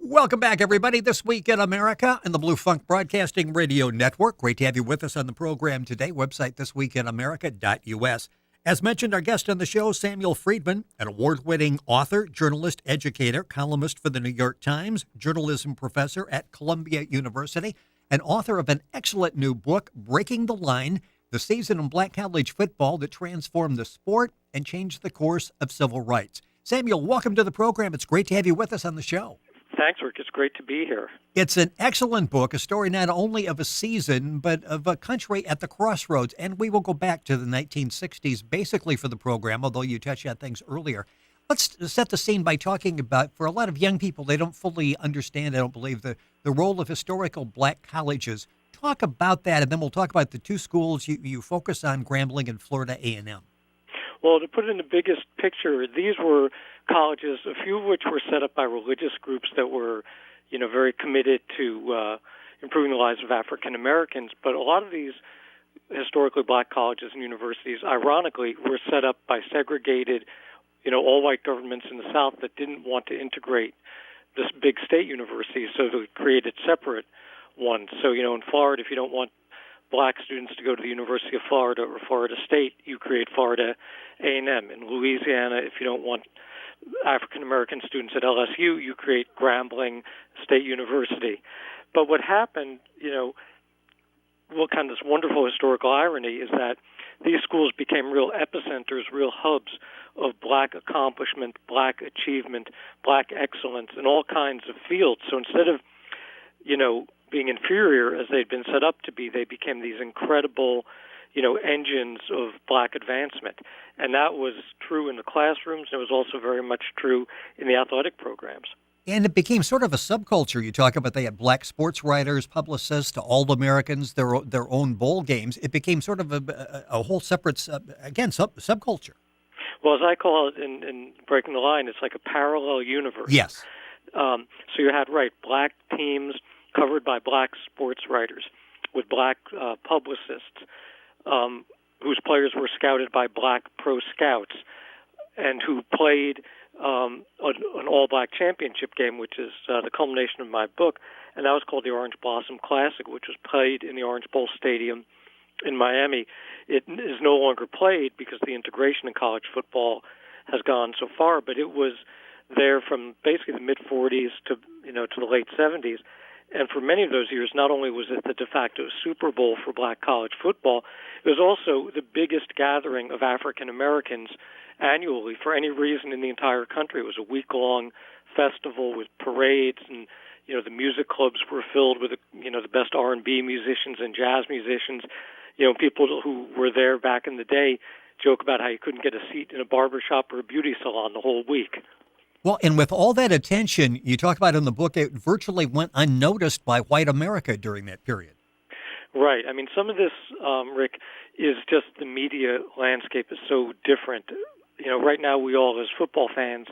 Welcome back, everybody. This Week in America and the Blue Funk Broadcasting Radio Network. Great to have you with us on the program today. Website thisweekinamerica.us. As mentioned, our guest on the show, Samuel Freedman, an award-winning author, journalist, educator, columnist for the New York Times, journalism professor at Columbia University, and author of an excellent new book, Breaking the Line, the season in black college football that transformed the sport and changed the course of civil rights. Samuel, welcome to the program. It's great to have you with us on the show. Thanks, Rick. It's great to be here. It's an excellent book, a story not only of a season, but of a country at the crossroads. And we will go back to the 1960s, basically, for the program, although you touched on things earlier. Let's set the scene by talking about, for a lot of young people, they don't fully understand, I don't believe, the role of historical black colleges. Talk about that, and then we'll talk about the two schools you focus on, Grambling and Florida A&M. Well, to put it in the biggest picture, these were colleges, a few of which were set up by religious groups that were, very committed to improving the lives of African Americans. But a lot of these historically black colleges and universities, ironically, were set up by segregated, all-white governments in the South that didn't want to integrate this big state university, so they created separate ones. So, in Florida, if you don't want black students to go to the University of Florida or Florida State, you create Florida A&M. In Louisiana, if you don't want African-American students at LSU, you create Grambling State University. But what happened, what kind of this wonderful historical irony is that these schools became real epicenters, real hubs of black accomplishment, black achievement, black excellence in all kinds of fields. So instead of, being inferior as they'd been set up to be, they became these incredible, engines of black advancement. And that was true in the classrooms, and it was also very much true in the athletic programs. And it became sort of a subculture. You talk about they had black sports writers, publicists, All-Americans, their own bowl games. It became sort of a whole separate, subculture. Well, as I call it in Breaking the Line, it's like a parallel universe. Yes. So you had, black teams covered by black sports writers with black publicists whose players were scouted by black pro scouts and who played an all-black championship game, which is the culmination of my book, and that was called the Orange Blossom Classic, which was played in the Orange Bowl Stadium in Miami. It is no longer played because the integration in college football has gone so far, but it was there from basically the mid-'40s to the late '70s. And for many of those years, not only was it the de facto Super Bowl for black college football, it was also the biggest gathering of African Americans annually for any reason in the entire country. It was a week-long festival with parades, and the music clubs were filled with the best R&B musicians and jazz musicians. People who were there back in the day joke about how you couldn't get a seat in a barber shop or a beauty salon the whole week. Well, and with all that attention you talk about in the book, it virtually went unnoticed by white America during that period. Right. I mean, some of this, Rick, is just the media landscape is so different. Right now we all, as football fans,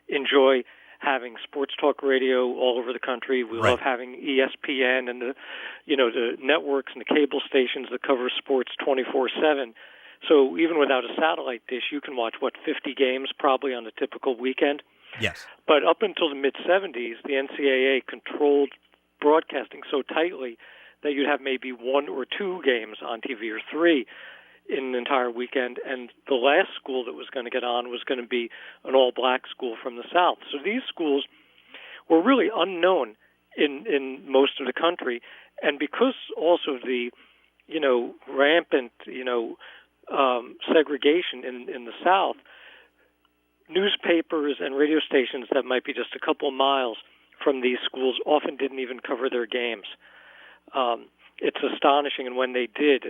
enjoy having sports talk radio all over the country. We love having ESPN and the networks and the cable stations that cover sports 24/7. So even without a satellite dish, you can watch, 50 games probably on a typical weekend? Yes. But up until the mid-'70s, the NCAA controlled broadcasting so tightly that you'd have maybe one or two games on TV or three in an entire weekend, and the last school that was going to get on was going to be an all-black school from the South. So these schools were really unknown in most of the country, and because also the, rampant, segregation in the South, newspapers and radio stations that might be just a couple of miles from these schools often didn't even cover their games. It's astonishing, and when they did,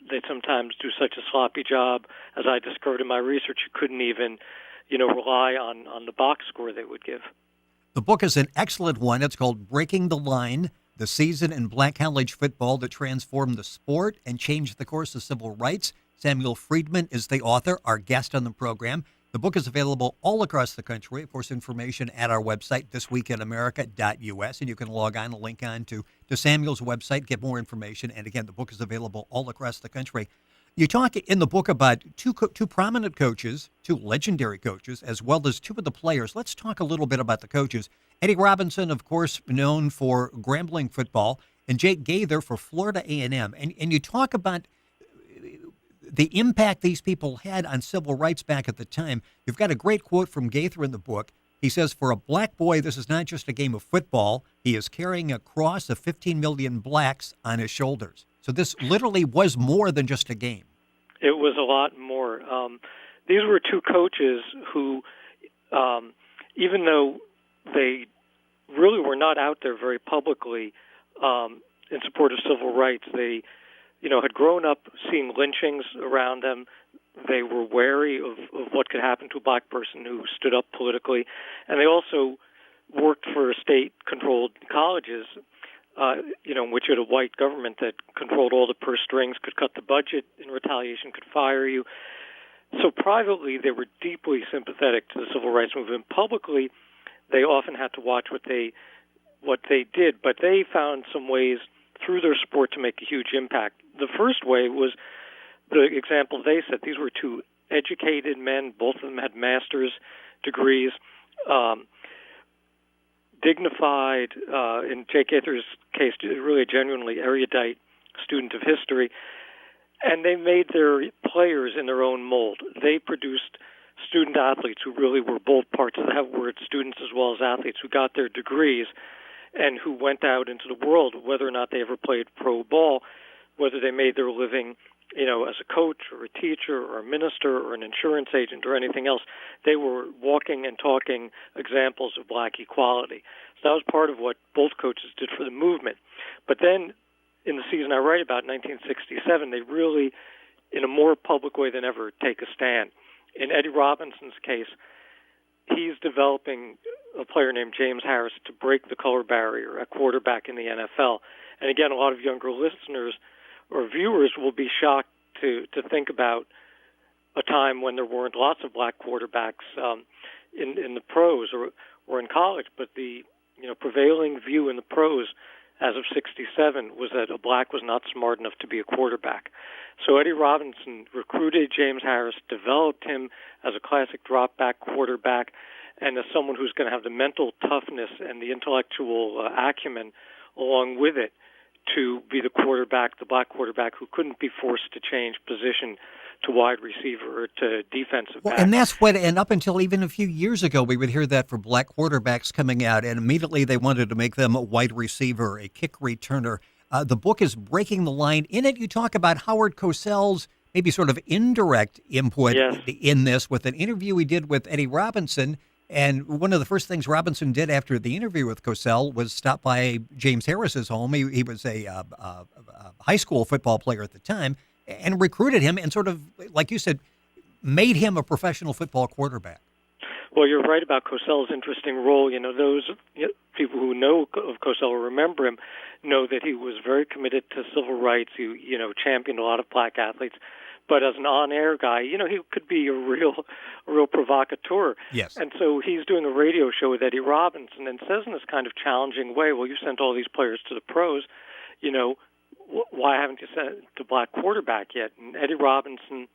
they'd sometimes do such a sloppy job, as I discovered in my research, you couldn't even, rely on the box score they would give. The book is an excellent one. It's called Breaking the Line, the season in black college football that transformed the sport and changed the course of civil rights. Samuel Freedman is the author, our guest on the program. The book is available all across the country. Of course, information at our website, thisweekinamerica.us, and you can log on, a link on to Samuel's website, get more information. And again, the book is available all across the country. You talk in the book about two prominent coaches, two legendary coaches, as well as two of the players. Let's talk a little bit about the coaches. Eddie Robinson, of course, known for Grambling football, and Jake Gaither for Florida A&M. And you talk about the impact these people had on civil rights back at the time. You've got a great quote from Gaither in the book. He says, "For a black boy, this is not just a game of football. He is carrying a cross of 15 million blacks on his shoulders." So this literally was more than just a game. It was a lot more. These were two coaches who, even though they really were not out there very publicly in support of civil rights, they, had grown up seeing lynchings around them. They were wary of what could happen to a black person who stood up politically, and they also worked for state-controlled colleges, in which you had a white government that controlled all the purse strings, could cut the budget in retaliation, could fire you. So privately, they were deeply sympathetic to the civil rights movement. Publicly, they often had to watch what they did, but they found some ways through their sport to make a huge impact. The first way was the example they set. These were two educated men. Both of them had master's degrees, dignified, in Jake Gaither's case, really a genuinely erudite student of history. And they made their players in their own mold. They produced student athletes who really were both parts of that word, students as well as athletes, who got their degrees and who went out into the world, whether or not they ever played pro ball, whether they made their living, as a coach or a teacher or a minister or an insurance agent or anything else. They were walking and talking examples of black equality. So that was part of what both coaches did for the movement. But then in the season I write about, 1967, they really, in a more public way than ever, take a stand. In Eddie Robinson's case, he's developing a player named James Harris to break the color barrier at quarterback in the NFL. And again, a lot of younger listeners or viewers will be shocked to think about a time when there weren't lots of black quarterbacks in the pros or in college. But the prevailing view in the pros as of 67 was that a black was not smart enough to be a quarterback. So Eddie Robinson recruited James Harris, developed him as a classic drop-back quarterback, and as someone who's going to have the mental toughness and the intellectual acumen along with it to be the quarterback, the black quarterback who couldn't be forced to change position to wide receiver or to defensive back. And that's and up until even a few years ago, we would hear that for black quarterbacks coming out, and immediately they wanted to make them a wide receiver, a kick returner. The book is Breaking the Line. In it, you talk about Howard Cosell's maybe sort of indirect input in this with an interview he did with Eddie Robinson. And one of the first things Robinson did after the interview with Cosell was stop by James Harris's home. He was a high school football player at the time, and recruited him and sort of, like you said, made him a professional football quarterback. Well, you're right about Cosell's interesting role. Those people who know of Cosell or remember him know that he was very committed to civil rights. He, championed a lot of black athletes. But as an on-air guy, he could be a real provocateur. Yes. And so he's doing a radio show with Eddie Robinson and says in this kind of challenging way, well, you sent all these players to the pros, why haven't you sent the black quarterback yet? And Eddie Robinson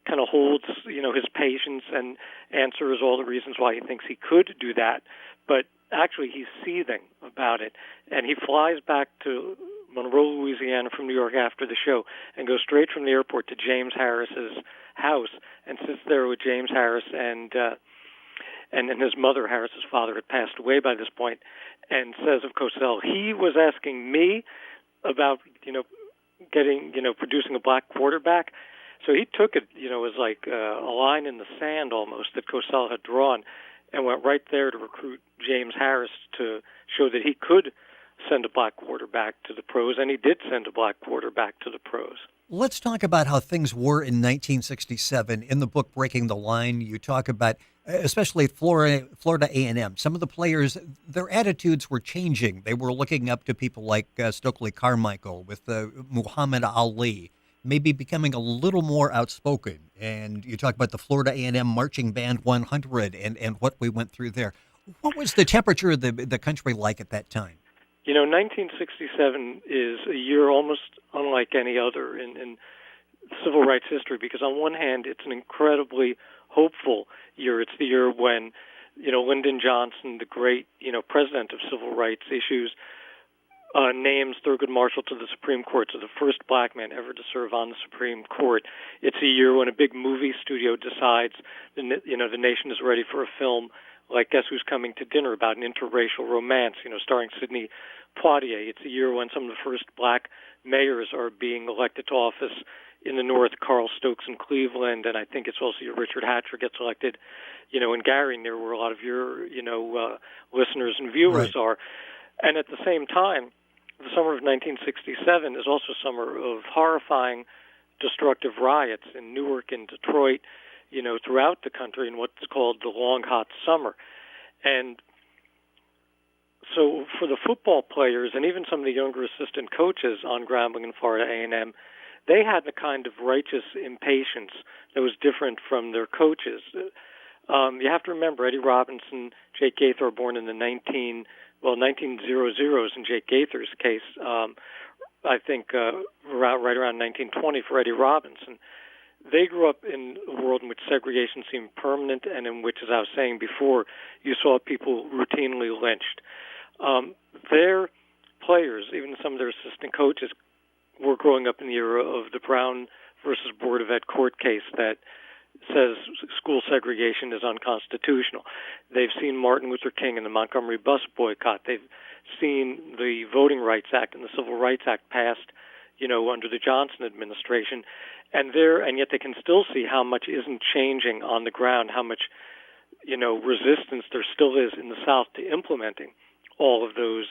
kind of holds, his patience and answers all the reasons why he thinks he could do that. But actually, he's seething about it. And he flies back to Monroe, Louisiana from New York after the show and goes straight from the airport to James Harris's house and sits there with James Harris and his mother. Harris's father had passed away by this point, and says of Cosell, he was asking me about, producing a black quarterback. So he took it, as like a line in the sand almost that Cosell had drawn, and went right there to recruit James Harris to show that he could send a black quarterback to the pros, and he did send a black quarterback to the pros. Let's talk about how things were in 1967. In the book Breaking the Line, you talk about, especially at Florida A&M, some of the players, their attitudes were changing. They were looking up to people like Stokely Carmichael, with Muhammad Ali, maybe becoming a little more outspoken. And you talk about the Florida A&M Marching Band 100 and what we went through there. What was the temperature of the country like at that time? 1967 is a year almost unlike any other in civil rights history, because on one hand, it's an incredibly hopeful year. It's the year when Lyndon Johnson, the great, president of civil rights issues, names Thurgood Marshall to the Supreme Court, so the first black man ever to serve on the Supreme Court. It's a year when a big movie studio decides, the nation is ready for a film like Guess Who's Coming to Dinner about an interracial romance, starring Sidney Poitier. It's a year when some of the first black mayors are being elected to office in the North, Carl Stokes in Cleveland, and I think it's also Richard Hatcher gets elected, in Gary, near where a lot of your, listeners and viewers are. And at the same time, the summer of 1967 is also a summer of horrifying, destructive riots in Newark and Detroit, throughout the country in what's called the Long Hot Summer. And so for the football players and even some of the younger assistant coaches on Grambling and Florida A&M, they had a kind of righteous impatience that was different from their coaches. You have to remember, Eddie Robinson, Jake Gaither were born in the 1900s in Jake Gaither's case, I think right around 1920 for Eddie Robinson. They grew up in a world in which segregation seemed permanent and in which, as I was saying before, you saw people routinely lynched. Their players, even some of their assistant coaches, were growing up in the era of the Brown versus Board of Ed court case that says school segregation is unconstitutional. They've seen Martin Luther King and the Montgomery bus boycott. They've seen the Voting Rights Act and the Civil Rights Act passed, under the Johnson administration, and yet they can still see how much isn't changing on the ground, how much, resistance there still is in the South to implementing all of those,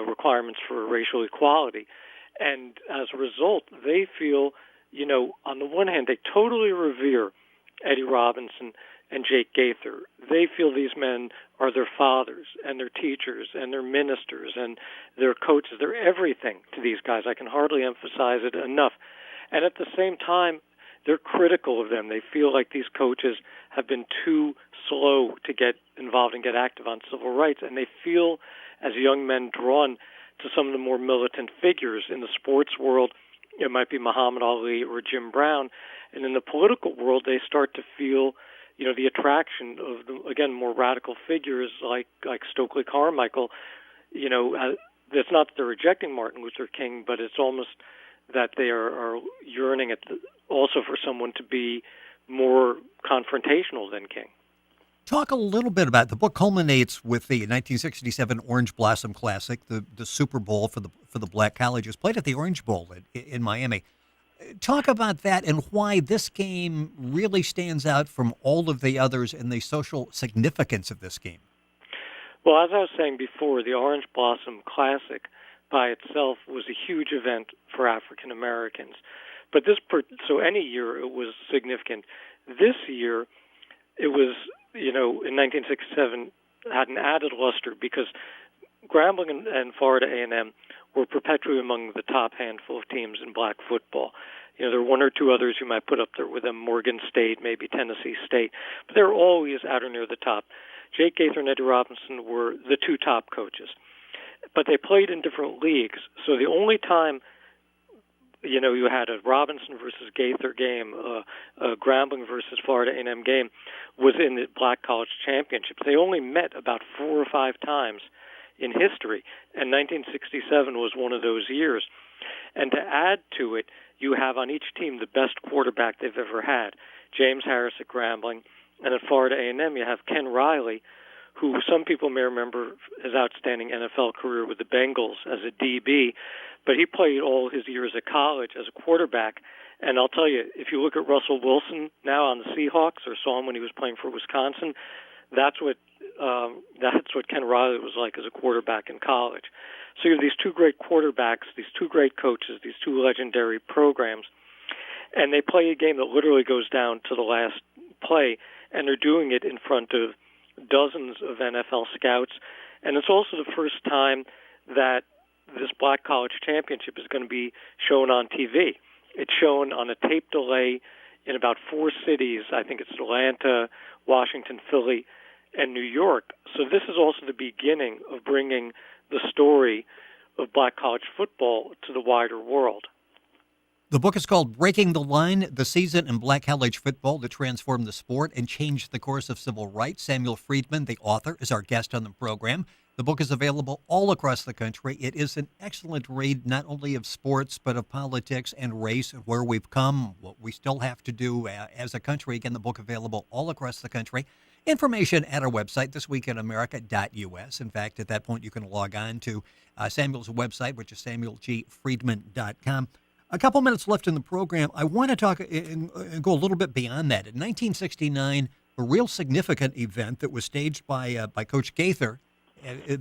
requirements for racial equality. And as a result, they feel, on the one hand, they totally revere Eddie Robinson and Jake Gaither. They feel these men are their fathers and their teachers and their ministers and their coaches. They're everything to these guys. I can hardly emphasize it enough. And at the same time, they're critical of them. They feel like these coaches have been too slow to get involved and get active on civil rights. And they feel, as young men, drawn to some of the more militant figures in the sports world. It might be Muhammad Ali or Jim Brown. And in the political world, they start to feel, the attraction of, more radical figures like Stokely Carmichael. It's not that they're rejecting Martin Luther King, but it's almost that they are yearning also for someone to be more confrontational than King. Talk a little bit about the book. Culminates with the 1967 Orange Blossom Classic, the Super Bowl for the black colleges, played at the Orange Bowl in Miami. Talk about that and why this game really stands out from all of the others and the social significance of this game. Well, as I was saying before, the Orange Blossom Classic by itself was a huge event for African Americans. But so any year it was significant. This year it was, in 1967, had an added luster because Grambling and Florida A&M were perpetually among the top handful of teams in black football. There are one or two others you might put up there with them, Morgan State, maybe Tennessee State, but they're always out or near the top. Jake Gaither and Eddie Robinson were the two top coaches, but they played in different leagues. So the only time, you had a Robinson versus Gaither game, a Grambling versus Florida A&M game, was in the Black College Championship. They only met about 4 or 5 times in history, and 1967 was one of those years. And to add to it, you have on each team the best quarterback they've ever had, James Harris at Grambling, and at Florida A&M you have Ken Riley, who some people may remember his outstanding NFL career with the Bengals as a DB, but he played all his years at college as a quarterback. And I'll tell you, if you look at Russell Wilson now on the Seahawks, or saw him when he was playing for Wisconsin, that's what Ken Riley was like as a quarterback in college. So you have these two great quarterbacks, these two great coaches, these two legendary programs, and they play a game that literally goes down to the last play, and they're doing it in front of dozens of NFL scouts. And it's also the first time that this Black College Championship is going to be shown on TV. It's shown on a tape delay in about 4 cities. I think it's Atlanta, Washington, Philly, and New York. So this is also the beginning of bringing the story of black college football to the wider world. The book is called Breaking the Line, the Season in Black College Football that Transformed the Sport and Changed the Course of Civil Rights. Samuel Freedman, the author, is our guest on the program. The book is available all across the country. It is an excellent read, not only of sports, but of politics and race, where we've come, what we still have to do as a country. Again, the book available all across the country. Information at our website, thisweekinamerica.us. In fact, at that point, you can log on to Samuel's website, which is samuelgfreedman.com. A couple minutes left in the program. I want to talk and go a little bit beyond that. In 1969, a real significant event that was staged by Coach Gaither,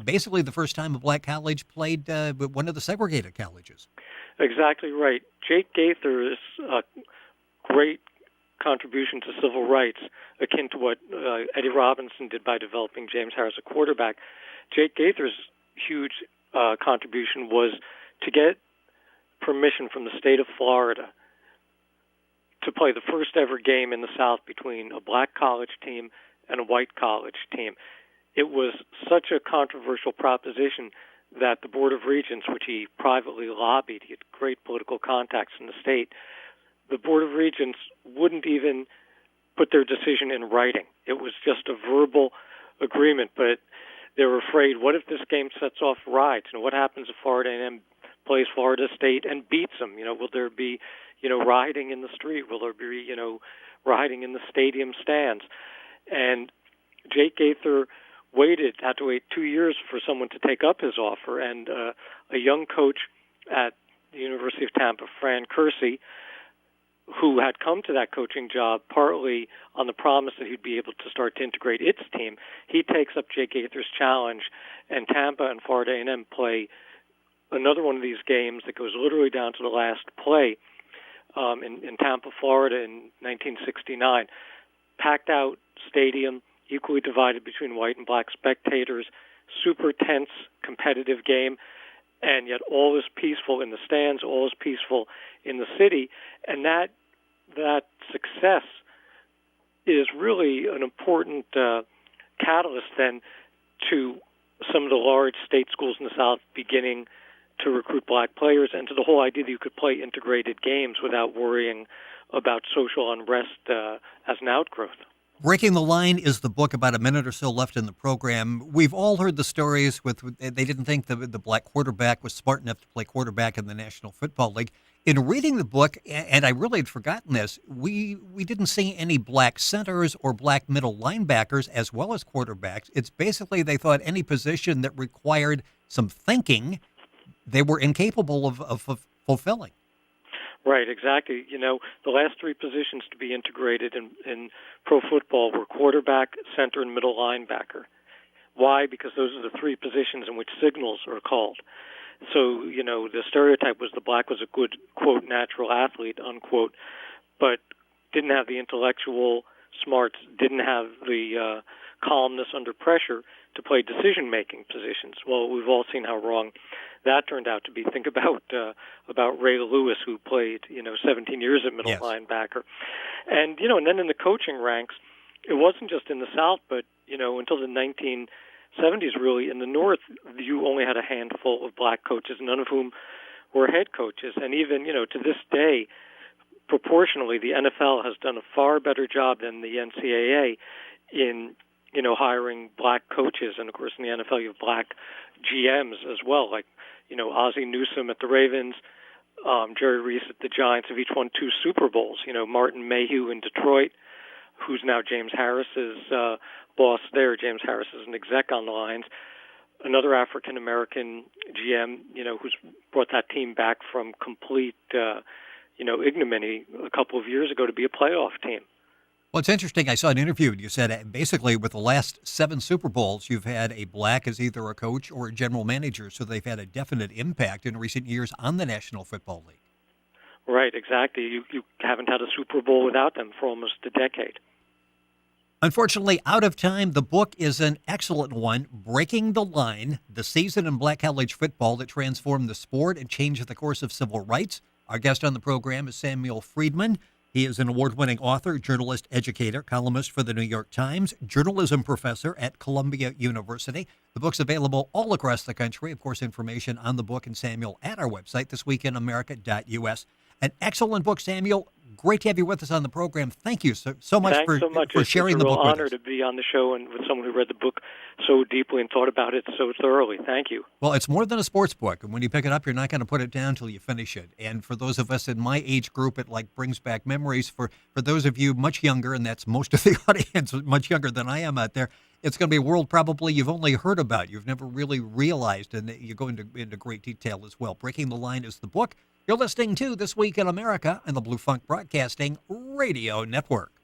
basically the first time a black college played one of the segregated colleges. Exactly right. Jake Gaither's great contribution to civil rights, akin to what Eddie Robinson did by developing James Harris, a quarterback. Jake Gaither's huge contribution was to get permission from the state of Florida to play the first ever game in the South between a black college team and a white college team. It was such a controversial proposition that the Board of Regents, which he privately lobbied, he had great political contacts in the state, the Board of Regents wouldn't even put their decision in writing. It was just a verbal agreement, but they were afraid, what if this game sets off riots? And what happens if Florida A&M plays Florida State and beats them? Will there be, rioting in the street? Will there be, rioting in the stadium stands? And Jake Gaither had to wait 2 years for someone to take up his offer. And a young coach at the University of Tampa, Fran Kersey, who had come to that coaching job partly on the promise that he'd be able to start to integrate its team, he takes up Jake Gaither's challenge, and Tampa and Florida A&M play another one of these games that goes literally down to the last play in Tampa, Florida in 1969. Packed out stadium, equally divided between white and black spectators, super tense, competitive game, and yet all is peaceful in the stands, all is peaceful in the city, and that success is really an important catalyst then to some of the large state schools in the South beginning to recruit black players, and to the whole idea that you could play integrated games without worrying about social unrest as an outgrowth. Breaking the Line is the book. About a minute or so left in the program. We've all heard the stories they didn't think the black quarterback was smart enough to play quarterback in the National Football League. In reading the book, and I really had forgotten this, we didn't see any black centers or black middle linebackers as well as quarterbacks. It's basically they thought any position that required some thinking, they were incapable of fulfilling. Right, exactly. The last three positions to be integrated in pro football were quarterback, center, and middle linebacker. Why? Because those are the three positions in which signals are called. So, the stereotype was the black was a good, quote, natural athlete, unquote, but didn't have the intellectual smarts, didn't have the calmness under pressure to play decision-making positions. Well, we've all seen how wrong that turned out to be. Think about Ray Lewis, who played 17 years at middle linebacker, and and then in the coaching ranks, it wasn't just in the South, but until the 1970s, really in the North, you only had a handful of black coaches, none of whom were head coaches, and even to this day, proportionally, the NFL has done a far better job than the NCAA in hiring black coaches, and of course in the NFL you have black GMs as well, like Ozzie Newsome at the Ravens, Jerry Reese at the Giants have each won 2 Super Bowls. Martin Mayhew in Detroit, who's now James Harris's boss there. James Harris is an exec on the Lions. Another African American GM, who's brought that team back from complete ignominy a couple of years ago to be a playoff team. Well, it's interesting. I saw an interview. You said basically with the last 7 Super Bowls, you've had a black as either a coach or a general manager, so they've had a definite impact in recent years on the National Football League. Right, exactly. You haven't had a Super Bowl without them for almost a decade. Unfortunately, out of time. The book is an excellent one, Breaking the Line, the season in black college football that transformed the sport and changed the course of civil rights. Our guest on the program is Samuel Freedman. He is an award-winning author, journalist, educator, columnist for the New York Times, journalism professor at Columbia University. The book's available all across the country. Of course, information on the book and Samuel at our website, thisweekinamerica.us. An excellent book, Samuel. Great to have you with us on the program. Thank you so much Thanks so much. for sharing the book It's a real with honor us. to be on the show and with someone who read the book so deeply and thought about it so thoroughly. Thank you. Well, it's more than a sports book, and when you pick it up, you're not going to put it down until you finish it. And for those of us in my age group, it brings back memories. For those of you much younger, and that's most of the audience, much younger than I am out there, it's going to be a world probably you've only heard about. You've never really realized, and you go into great detail as well. Breaking the Line is the book. You're listening to This Week in America and the Blue Funk Broadcasting Radio Network.